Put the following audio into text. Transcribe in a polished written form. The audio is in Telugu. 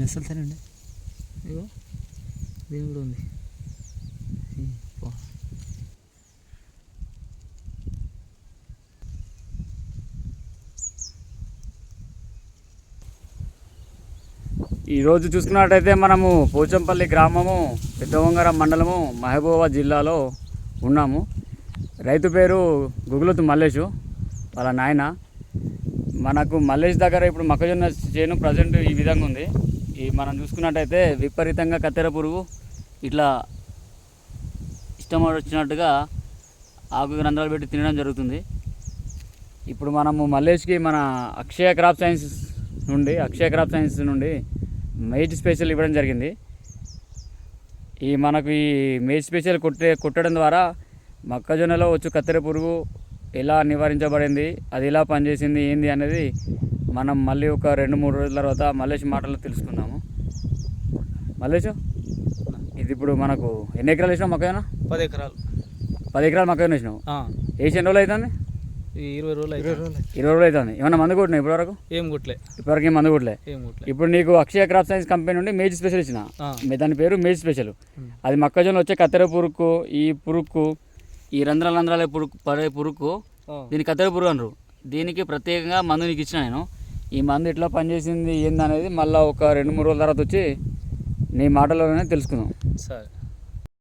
మెస్సలుతూనే ఉండే ఇగో దీని కూడా ఉంది. ఈరోజు చూసుకున్నట్టయితే మనము పోచంపల్లి గ్రామము పెద్దవంగరం మండలము మహబూబాబాద్ జిల్లాలో ఉన్నాము. రైతు పేరు గుగులతు మల్లేషు, వాళ్ళ నాయన. మనకు మల్లేష్ దగ్గర ఇప్పుడు మొక్కజొన్న చేను ప్రజెంట్ ఈ విధంగా ఉంది. ఈ మనం చూసుకున్నట్టయితే విపరీతంగా కత్తెర పురుగు ఇట్లా ఇష్టం వచ్చినట్టుగా ఆకు రంధ్రాలు పెట్టి తినడం జరుగుతుంది. ఇప్పుడు మనము మల్లేష్కి మన అక్షయ క్రాప్ సైన్స్ నుండి మేజ్ స్పెషల్ ఇవ్వడం జరిగింది. మనకు ఈ మేజ్ స్పెషల్ కొట్టడం ద్వారా మొక్కజొన్నలో వచ్చు కత్తెర పురుగు ఎలా నివారించబడింది, అది ఎలా పనిచేసింది ఏంది అనేది మనం మళ్ళీ ఒక 2-3 రోజుల తర్వాత మల్లేష్ మాటల్లో తెలుసుకుందాము. మల్లేష్, ఇది ఇప్పుడు మనకు ఎన్ని ఎకరాలు వేసినావు మొక్కజొన్న? 10 ఎకరాలు. 10 ఎకరాలు మొక్కజొన్న వేసినావు. వేసి ఎన్ని రోజులు అవుతుంది? 20 రోజులు అవుతుంది. ఏమన్నా మందు కొట్టినా ఇప్పటివరకు? ఏం కొట్టలే. ఇప్పటివరకు ఏం మందు కొట్టలే. ఇప్పుడు నీకు అక్షయ క్రాప్ సైన్స్ కంపెనీ నుండి మేజ్ స్పెషల్ ఇచ్చిన, దాని పేరు మేజ్ స్పెషల్. అది మొక్కజొన్న వచ్చే కత్తెర పురుగు, ఈ పురుగుకు ఈ రంధ్రాల పురుగు పడే పురుగుకు దీనికి కత్తెర పురుగు అనరు. దీనికి ప్రత్యేకంగా మందు నీకు ఇచ్చిన నేను. ఈ మందు ఎట్లా పనిచేసింది ఏందనేది మళ్ళీ ఒక 2-3 రోజుల తర్వాత వచ్చి నీ మాటలోనే తెలుసుకుందాం. సరే.